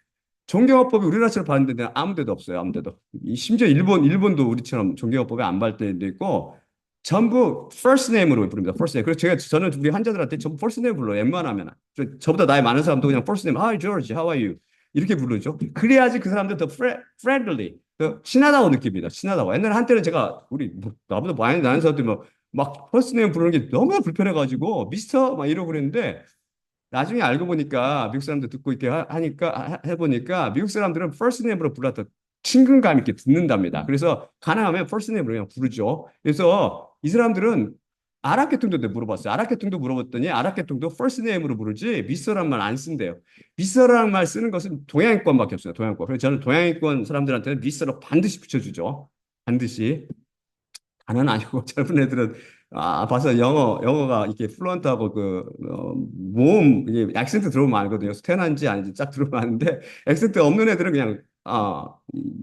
종교법이 우리나라처럼 받는 데는 아무 데도 없어요. 아무 데도. 심지어 일본도 우리처럼 종교법에 안 받는 데도 있고 전부 first name으로 부릅니다. first name. 그래서 저는 우리 환자들한테 전부 first name 불러요. 웬만하면. 저보다 나이 많은 사람도 그냥 first name. Hi George, how are you? 이렇게 부르죠. 그래야지 그 사람들 더 friendly, 더 친하다고 느낍니다. 친하다고. 옛날에 한때는 제가 나보다 많이 나는 사람들이 막 first name 부르는 게 너무 불편해가지고 미스터 막 이러고 그랬는데 나중에 알고 보니까 미국 사람들 듣고 이렇게 하니까 해보니까 미국 사람들은 first name으로 불러도 친근감 있게 듣는답니다. 그래서 가능하면 first name으로 그냥 부르죠. 그래서 이 사람들은 아랍계통도 물어봤어요. 아랍계통도 물어봤더니 아랍계통도 first name으로 부르지 미스터란 말 안 쓴대요. 미스터라는 말 쓰는 것은 동양인권밖에 없어요. 동양권. 그래서 저는 동양인권 사람들한테는 미스터로 반드시 붙여주죠. 반드시. 다는 아니고 젊은 애들은 봐서 영어가 이렇게 플루언트하고 모음 이게 액센트 들어오면 알거든요. 스테난지 아닌지 쫙 들어오면 아는데 액센트 없는 애들은 그냥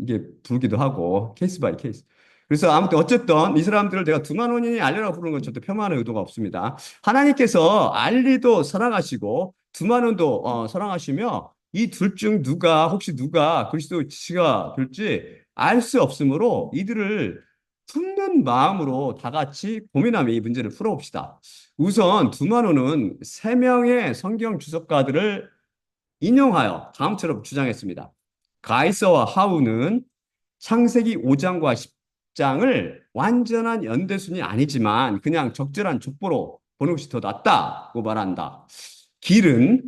이게 부르기도 하고 케이스 바이 케이스. 그래서 아무튼 어쨌든 이 사람들을 내가 두만 원인이 알리라고 부르는 건 절대 폄하하는 의도가 없습니다. 하나님께서 알리도 사랑하시고 두만 원도 사랑하시며 이 둘 중 혹시 누가 그리스도 지가 될지 알 수 없으므로 이들을 품는 마음으로 다 같이 고민하며 이 문제를 풀어봅시다. 우선 두마노는 세 명의 성경 주석가들을 인용하여 다음처럼 주장했습니다. 가이서와 하우는 창세기 5장과 10장을 완전한 연대순이 아니지만 그냥 적절한 족보로 보는 것이 더 낫다고 말한다. 길은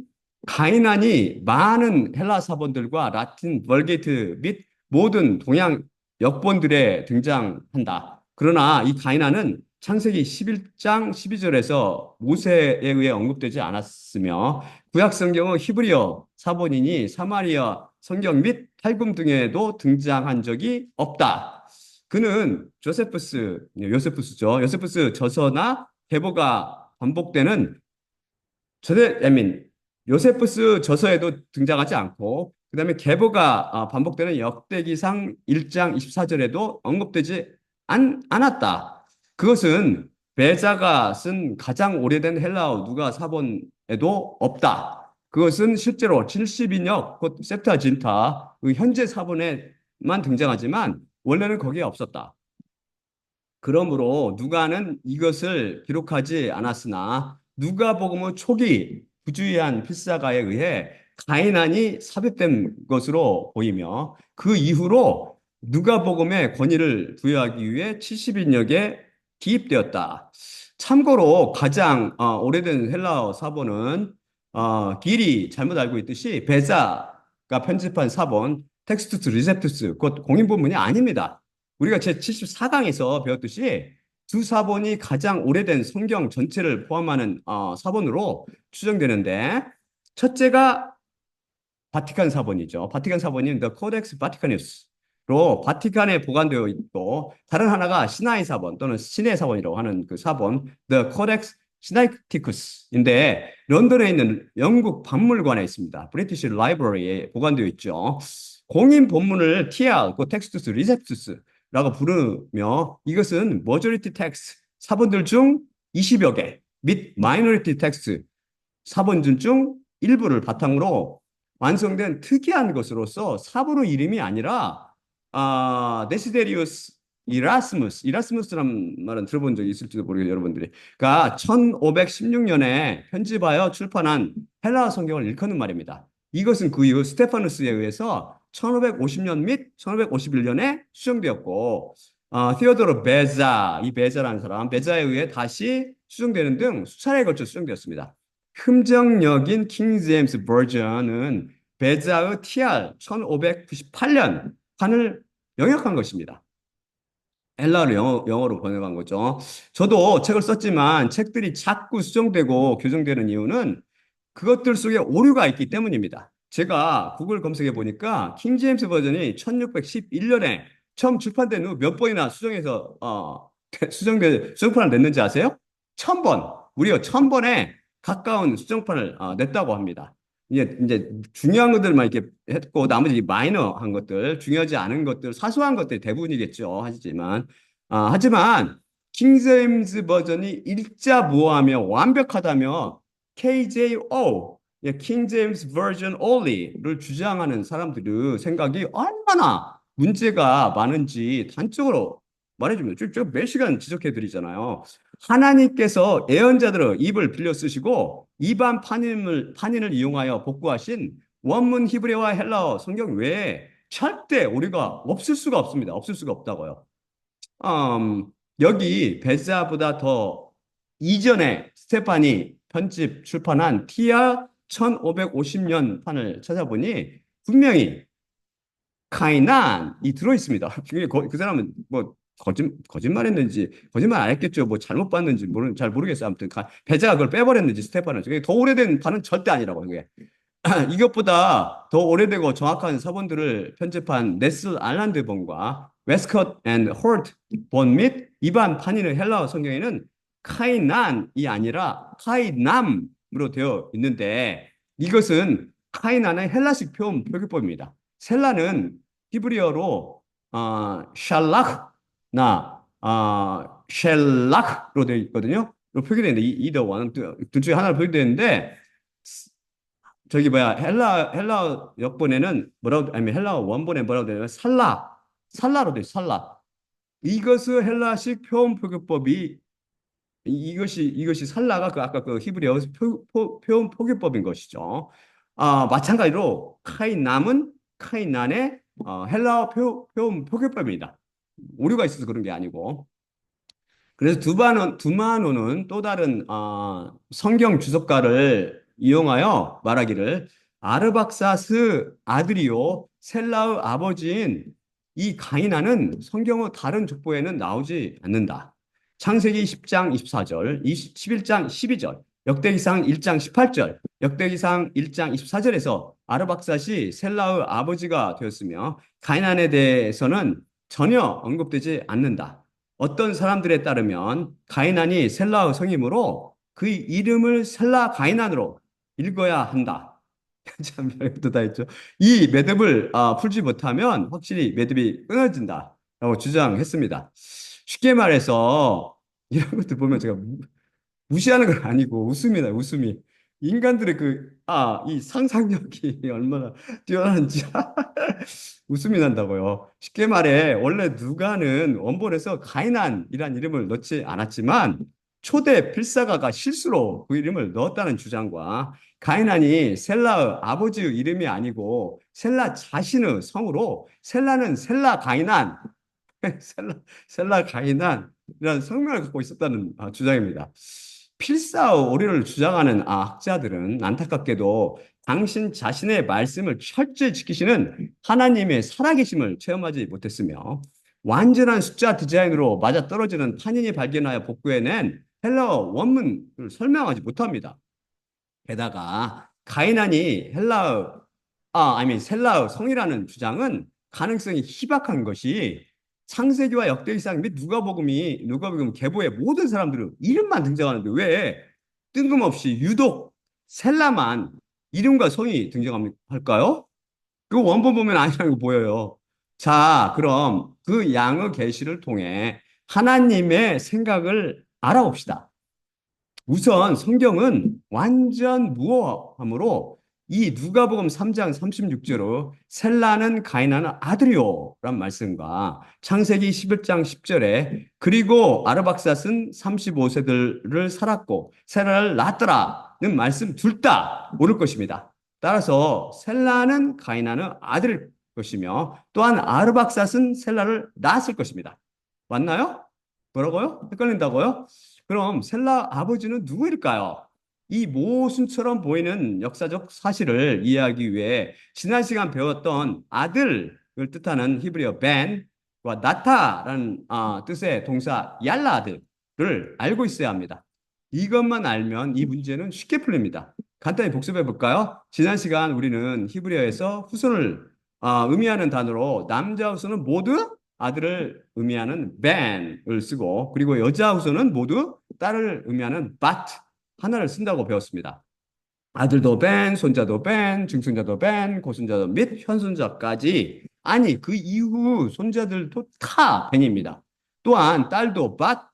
가이난이 많은 헬라 사본들과 라틴 벌게이트 및 모든 동양 역본들에 등장한다. 그러나 이 가이난은 창세기 11장 12절에서 모세에 의해 언급되지 않았으며 구약 성경은 히브리어 사본이니 사마리아 성경 및 탈금 등에도 등장한 적이 없다. 그는 요세푸스죠. 요세푸스 저서나 계보가 반복되는 요세푸스 저서에도 등장하지 않고 그다음에 계보가 반복되는 역대기상 1장 24절에도 언급되지 않았다. 그것은 베자가 쓴 가장 오래된 헬라어 누가 사본에도 없다. 그것은 실제로 72역 곧 septuaginta의 현재 사본에만 등장하지만 원래는 거기에 없었다. 그러므로 누가는 이것을 기록하지 않았으나 누가복음의 초기 부주의한 필사가에 의해 가이난이 삽입된 것으로 보이며 그 이후로 누가복음의 권위를 부여하기 위해 70인역에 기입되었다. 참고로 가장 오래된 헬라어 사본은 길이 잘못 알고 있듯이 베자가 편집한 사본 텍스투스 리셉투스 곧 공인본문이 아닙니다. 우리가 제74강에서 배웠듯이 두 사본이 가장 오래된 성경 전체를 포함하는 사본으로 추정되는데 첫째가 바티칸 사본이죠. 바티칸 사본인 The Codex Vaticanus로 바티칸에 보관되어 있고 다른 하나가 시나이 사본 또는 시내 사본이라고 하는 그 사본 The Codex Sinaiticus인데 런던에 있는 영국 박물관에 있습니다. 브리티시 라이브러리에 보관되어 있죠. 공인 본문을 TR, 그 텍스투스 리셉투스라고 부르며 이것은 머저리티 텍스트 사본들 중 20여 개 및 마이너리티 텍스트 사본들 중 일부를 바탕으로 완성된 특이한 것으로서 사본의 이름이 아니라 데시데리우스 이라스무스라는 말은 들어본 적이 있을지도 모르겠어요, 여러분들이. 그러니까 1516년에 편집하여 출판한 헬라어 성경을 일컫는 말입니다. 이것은 그 이후 스테파누스에 의해서 1550년 및 1551년에 수정되었고 티오도로 이 베자라는 사람, 베자에 의해 다시 수정되는 등 수차례에 걸쳐 수정되었습니다. 흠정역인 킹 제임스 버전은 베자의 TR 1598년 판을 영역한 것입니다. 헬라어를 영어로 번역한 거죠. 저도 책을 썼지만 책들이 자꾸 수정되고 교정되는 이유는 그것들 속에 오류가 있기 때문입니다. 제가 구글 검색해 보니까 킹 제임스 버전이 1611년에 처음 출판된 후 몇 번이나 수정해서 수정판을 냈는지 아세요? 1000번, 무려 1000번에 가까운 수정판을 냈다고 합니다. 이제 중요한 것들만 이렇게 했고 나머지 마이너한 것들, 중요하지 않은 것들, 사소한 것들이 대부분이겠죠. 하지만 킹 제임스 버전이 일자 무어하며 완벽하다며 KJO, 킹 제임스 버전 only를 주장하는 사람들의 생각이 얼마나 문제가 많은지 단적으로 말해주면 제가 몇 시간 지적해 드리잖아요. 하나님께서 예언자들의 입을 빌려 쓰시고 이반 판인을 이용하여 복구하신 원문 히브리어와 헬라어 성경 외에 절대 오류가 없을 수가 없습니다. 없을 수가 없다고요. 음, 여기 베자보다 더 이전에 스테판이 편집 출판한 TR 1550년 판을 찾아보니 분명히 카이난이 들어있습니다. 그 사람은 뭐 거짓말했는지 거짓말 안 했겠죠. 뭐 잘못 봤는지 잘 모르겠어요. 아무튼 배자가 그걸 빼버렸는지 스테판은 그게 더 오래된 판은 절대 아니라고 이게. 이것보다 더 오래되고 정확한 서본들을 편집한 네슬 알란드 본과 웨스컷 앤 홀트 본 및 이반 판인의 헬라어 성경에는 카이난이 아니라 카이남으로 되어 있는데 이것은 카이난의 헬라식 표기법입니다. 셀라는 히브리어로 샬락나 셸락으로 되어 있거든요. 표기되는데 이더 원은 둘 중에 하나로 표기되는데 저기 뭐야 헬라 역본에는 뭐라고 아니 헬라 원본에 뭐라고 되냐면 살라로 돼 살라. 이것은 헬라식 표현 표기법이 이것이 살라가 그 아까 그 히브리어 표현 표기법인 것이죠. 마찬가지로 카이남은 카이난의 헬라어 표현 표기법입니다. 오류가 있어서 그런 게 아니고. 그래서 두마노는 또 다른 성경 주석가를 이용하여 말하기를 아르박사스 아드리오 셀라의 아버지인 이 가이나는 성경의 다른 족보에는 나오지 않는다. 창세기 10장 24절, 11장 12절, 역대기상 1장 18절, 역대기상 1장 24절에서 아르박사시 셀라의 아버지가 되었으며 가이난에 대해서는 전혀 언급되지 않는다. 어떤 사람들에 따르면 가이난이 셀라의 성이므로 그 이름을 셀라 가이난으로 읽어야 한다. 참 별것도 다 했죠. 이 매듭을 풀지 못하면 확실히 매듭이 끊어진다라고 주장했습니다. 쉽게 말해서 이런 것들 보면 제가 무시하는 건 아니고 웃음이 나요, 웃음이. 인간들의 이 상상력이 얼마나 뛰어난지 웃음이 난다고요. 쉽게 말해, 원래 누가는 원본에서 가이난이란 이름을 넣지 않았지만 초대 필사가가 실수로 그 이름을 넣었다는 주장과 가이난이 셀라의 아버지의 이름이 아니고 셀라 자신의 성으로 셀라는 셀라 가이난, 셀라 가이난이라는 성명을 갖고 있었다는 주장입니다. 필사의 오류를 주장하는 학자들은 안타깝게도 당신 자신의 말씀을 철저히 지키시는 하나님의 살아계심을 체험하지 못했으며 완전한 숫자 디자인으로 맞아떨어지는 판인이 발견하여 복구해낸 헬라어 원문을 설명하지 못합니다. 게다가 가이난이 셀라의 성이라는 주장은 가능성이 희박한 것이 창세기와 역대기상 및 누가복음 계보의 모든 사람들은 이름만 등장하는데 왜 뜬금없이 유독 셀라만 이름과 성이 등장할까요? 그 원본 보면 아니라는 거 보여요. 자, 그럼 그 양의 계시를 통해 하나님의 생각을 알아봅시다. 우선 성경은 완전 무어함으로 이 누가복음 3장 36절로 셀라는 가이나는 아들이요란 말씀과 창세기 11장 10절에 그리고 아르박삿은 35세들을 살았고 셀라를 낳았더라는 말씀 둘 다 옳을 것입니다. 따라서 셀라는 가이나는 아들일 것이며 또한 아르박삿은 셀라를 낳았을 것입니다. 맞나요? 뭐라고요? 헷갈린다고요? 그럼 셀라 아버지는 누구일까요? 이 모순처럼 보이는 역사적 사실을 이해하기 위해 지난 시간 배웠던 아들을 뜻하는 히브리어 벤과 나타라는 뜻의 동사 얄라드를 알고 있어야 합니다. 이것만 알면 이 문제는 쉽게 풀립니다. 간단히 복습해 볼까요? 지난 시간 우리는 히브리어에서 후손을 의미하는 단어로 남자 후손은 모두 아들을 의미하는 ben을 쓰고, 그리고 여자 후손은 모두 딸을 의미하는 bat 하나를 쓴다고 배웠습니다. 아들도 벤, 손자도 벤, 증손자도 벤, 고손자도 및 현손자까지, 아니 그 이후 손자들도 다 벤입니다. 또한 딸도 밭,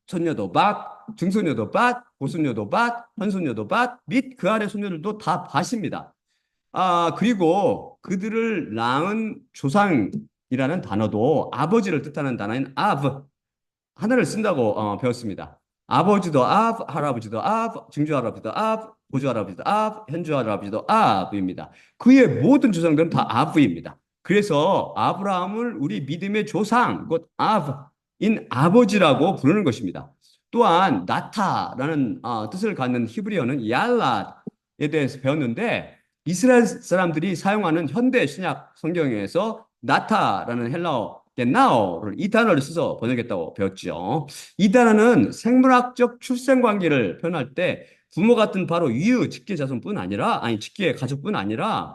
손녀도 밭, 증손녀도 밭, 고손녀도 밭, 현손녀도 밭, 및 그 아래 손녀들도 다 밭입니다. 그리고 그들을 낳은 조상이라는 단어도 아버지를 뜻하는 단어인 아브 하나를 쓴다고 배웠습니다. 아버지도 아, 할아버지도 아, 증조 할아버지도 아, 보조 할아버지도 아, 현조 할아버지도 아브입니다. 그의 모든 조상들은 다 아브입니다. 그래서 아브라함을 우리 믿음의 조상, 곧 아브인 아버지라고 부르는 것입니다. 또한 나타라는 뜻을 갖는 히브리어는 얄랏에 대해서 배웠는데, 이스라엘 사람들이 사용하는 현대 신약 성경에서 나타라는 헬라어 getnow를 이 단어를 써서 번역했다고 배웠죠. 이 단어는 생물학적 출생 관계를 표현할 때 부모 같은 바로 이유 직계 자손뿐 아니라, 아니 직계 가족뿐 아니라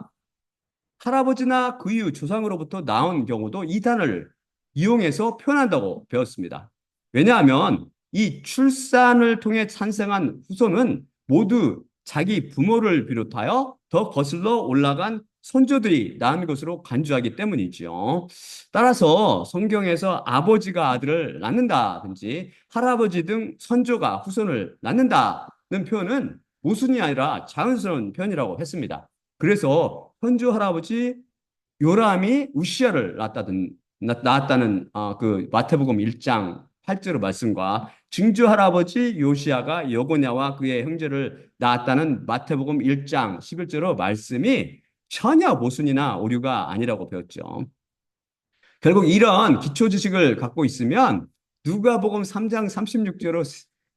할아버지나 그 이후 조상으로부터 나온 경우도 이 단어를 이용해서 표현한다고 배웠습니다. 왜냐하면 이 출산을 통해 탄생한 후손은 모두 자기 부모를 비롯하여 더 거슬러 올라간 손조들이 낳은 것으로 간주하기 때문이죠. 따라서 성경에서 아버지가 아들을 낳는다든지 할아버지 등 선조가 후손을 낳는다는 표현은 모순이 아니라 자연스러운 표현이라고 했습니다. 그래서 현조 할아버지 요람이 우시아를 낳았다는 그 마태복음 1장 8절 말씀과 증조 할아버지 요시아가 여고냐와 그의 형제를 낳았다는 마태복음 1장 11절 말씀이 전혀 모순이나 오류가 아니라고 배웠죠. 결국 이런 기초 지식을 갖고 있으면 누가복음 3장 36절로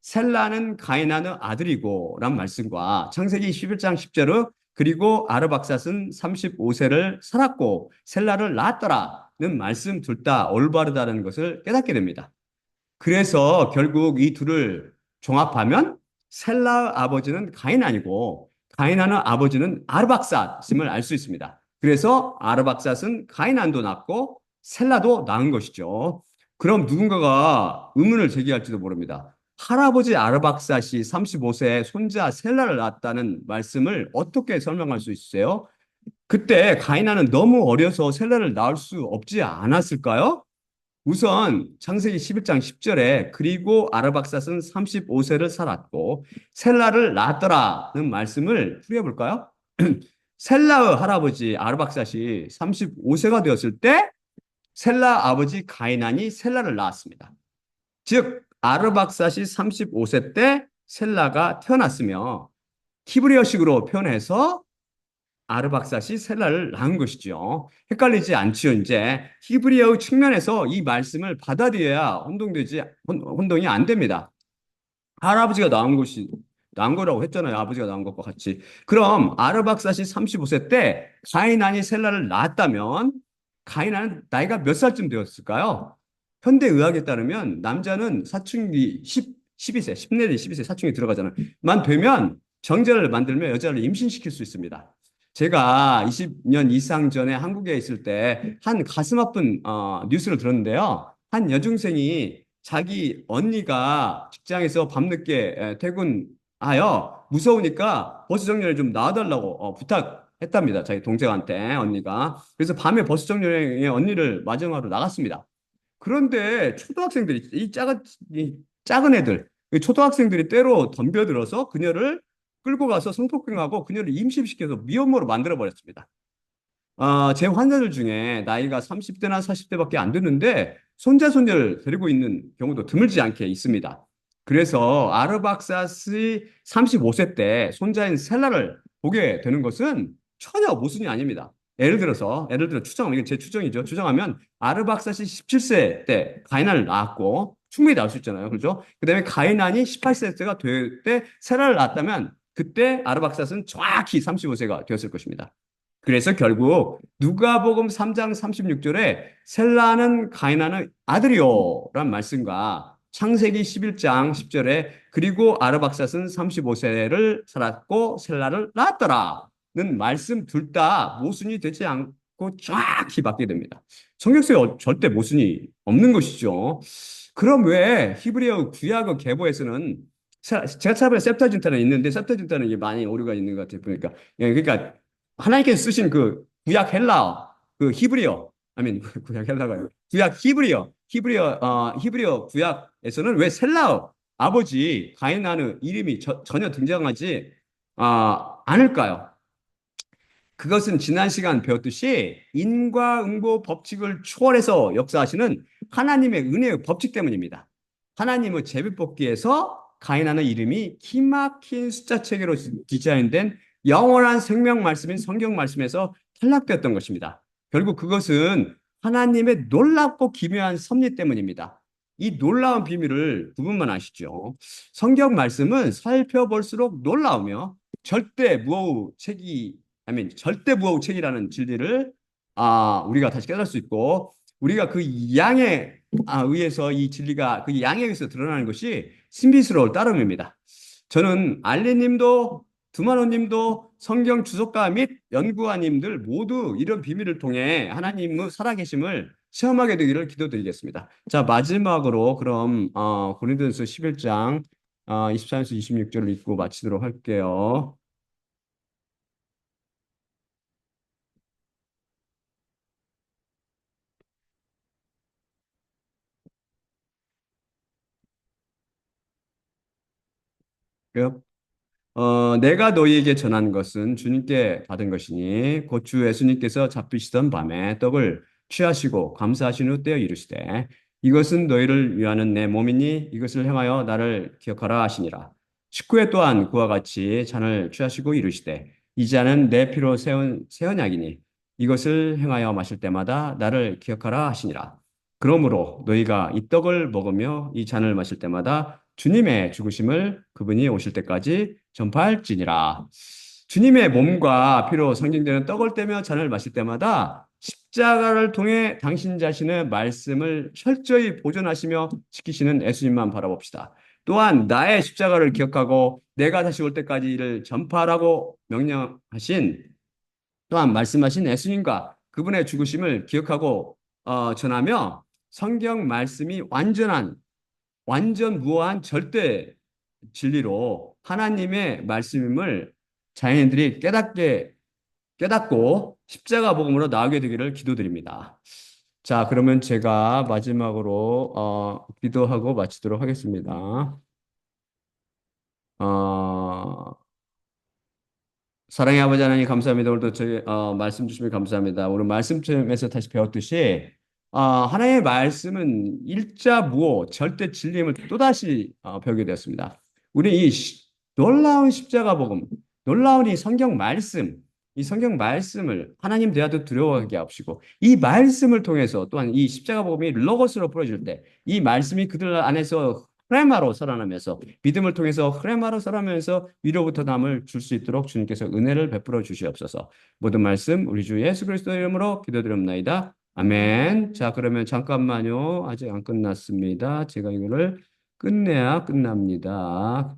셀라는 가인하는 아들이고 란 말씀과 창세기 11장 10절로 그리고 아르박삿은 35세를 살았고 셀라를 낳았더라는 말씀 둘 다 올바르다는 것을 깨닫게 됩니다. 그래서 결국 이 둘을 종합하면 셀라 아버지는 가인 아니고 가인하는 아버지는 아르박삿임을 알 수 있습니다. 그래서 아르박삿은 가인안도 낳고 셀라도 낳은 것이죠. 그럼 누군가가 의문을 제기할지도 모릅니다. 할아버지 아르박삿이 35세에 손자 셀라를 낳았다는 말씀을 어떻게 설명할 수 있어요? 그때 가인하는 너무 어려서 셀라를 낳을 수 없지 않았을까요? 우선 창세기 11장 10절에 그리고 아르박삿은 35세를 살았고 셀라를 낳았더라는 말씀을 풀이해볼까요? 셀라의 할아버지 아르박삿이 35세가 되었을 때 셀라 아버지 가이난이 셀라를 낳았습니다. 즉 아르박삿이 35세 때 셀라가 태어났으며 히브리어식으로 표현해서 아르박삿이 셀라를 낳은 것이죠. 헷갈리지 않지요, 이제. 히브리어 측면에서 이 말씀을 받아들여야 혼동이 안 됩니다. 할아버지가 낳은 거라고 했잖아요. 아버지가 낳은 것과 같이. 그럼 아르박삿이 35세 때 가이난이 셀라를 낳았다면 가이난은 나이가 몇 살쯤 되었을까요? 현대 의학에 따르면 남자는 사춘기 12세, 10내지 12세 사춘기 들어가잖아요. 만 되면 정자를 만들면 여자를 임신시킬 수 있습니다. 제가 20년 이상 전에 한국에 있을 때 한 가슴 아픈 뉴스를 들었는데요. 한 여중생이 자기 언니가 직장에서 밤늦게 퇴근하여 무서우니까 버스 정류장에 좀 나와달라고 부탁했답니다. 자기 동생한테 언니가. 그래서 밤에 버스 정류장에 언니를 맞이하러 나갔습니다. 그런데 초등학생들이 이 작은 애들 초등학생들이 때로 덤벼들어서 그녀를 끌고 가서 성폭행하고 그녀를 임신시켜서 미혼모로 만들어 버렸습니다. 제 환자들 중에 나이가 30대나 40대밖에 안 됐는데 손자 손녀를 데리고 있는 경우도 드물지 않게 있습니다. 그래서 아르박삿이 35세 때 손자인 셀라를 보게 되는 것은 전혀 모순이 아닙니다. 예를 들어 이게 제 추정이죠. 추정하면 아르박삿이 17세 때 가이난을 낳았고 충분히 낳을 수 있잖아요. 그렇죠? 그다음에 가이난이 18세가 될 때 셀라를 낳았다면 그때 아르박삿은 정확히 35세가 되었을 것입니다. 그래서 결국 누가복음 3장 36절에 셀라는 가인하는 아들이요 란 말씀과 창세기 11장 10절에 그리고 아르박삿은 35세를 살았고 셀라를 낳았더라는 말씀 둘 다 모순이 되지 않고 정확히 받게 됩니다. 성경서에 절대 모순이 없는 것이죠. 그럼 왜 히브리어 구약어 계보에서는 제가 찾아보니 septuaginta는 있는데 septuaginta는 이게 많이 오류가 있는 것 같아요. 보니까 그러니까 하나님께서 쓰신 그 구약 헬라어 그 히브리어 아니 구약 헬라어요. 구약 히브리어 구약에서는 왜 셀라어 아버지 가인하는 이름이 전혀 등장하지 않을까요? 그것은 지난 시간 배웠듯이 인과응보 법칙을 초월해서 역사하시는 하나님의 은혜의 법칙 때문입니다. 하나님의 제비뽑기에서 가인하는 이름이 기막힌 숫자 체계로 디자인된 영원한 생명 말씀인 성경 말씀에서 탈락되었던 것입니다. 결국 그것은 하나님의 놀랍고 기묘한 섭리 때문입니다. 이 놀라운 비밀을 부분만 아시죠? 성경 말씀은 살펴볼수록 놀라우며 절대 무호의 책이 절대 무호책이라는 진리를 우리가 다시 깨달을 수 있고 우리가 그 양에 의해서 이 진리가 그 양에 의해서 드러나는 것이 신비스러울 따름입니다. 저는 알리님도 두마노님도 성경 주석가 및 연구가님들 모두 이런 비밀을 통해 하나님의 살아계심을 체험하게 되기를 기도드리겠습니다. 자, 마지막으로 그럼 고린도전서 11장 24에서 26절을 읽고 마치도록 할게요. 내가 너희에게 전한 것은 주님께 받은 것이니 곧 주 예수님께서 잡히시던 밤에 떡을 취하시고 감사하신 후 떼어 이르시되 이것은 너희를 위하는 내 몸이니 이것을 행하여 나를 기억하라 하시니라. 식후에 또한 그와 같이 잔을 취하시고 이르시되 이 잔은 내 피로 세운 새 언약이니 이것을 행하여 마실 때마다 나를 기억하라 하시니라. 그러므로 너희가 이 떡을 먹으며 이 잔을 마실 때마다 주님의 죽으심을 그분이 오실 때까지 전파할지니라. 주님의 몸과 피로 상징되는 떡을 떼며 잔을 마실 때마다 십자가를 통해 당신 자신의 말씀을 철저히 보존하시며 지키시는 예수님만 바라봅시다. 또한 나의 십자가를 기억하고 내가 다시 올 때까지 이를 전파하라고 명령하신 또한 말씀하신 예수님과 그분의 죽으심을 기억하고 전하며 성경 말씀이 완전 무한 절대 진리로 하나님의 말씀임을 자연인들이 깨닫고 십자가 복음으로 나오게 되기를 기도드립니다. 자, 그러면 제가 마지막으로 기도하고 마치도록 하겠습니다. 어, 사랑의 아버지 하나님 감사합니다. 오늘도 저희 말씀 주시면 감사합니다. 오늘 말씀에서 다시 배웠듯이 하나님의 말씀은 일자무오 절대 진리임을 또다시 배우게 되었습니다. 우리 이 놀라운 십자가 복음, 놀라운 이 성경 말씀, 이 성경 말씀을 하나님 대하도 두려워하게 하시고 이 말씀을 통해서 또한 이 십자가 복음이 로고스로 풀어질 때 이 말씀이 그들 안에서 흐레마로 살아나면서 믿음을 통해서 흐레마로 살아나면서 위로부터 남을 줄 수 있도록 주님께서 은혜를 베풀어 주시옵소서. 모든 말씀 우리 주 예수 그리스도의 이름으로 기도드립니다. 아멘. 자, 그러면 잠깐만요. 아직 안 끝났습니다. 제가 이거를 끝내야 끝납니다.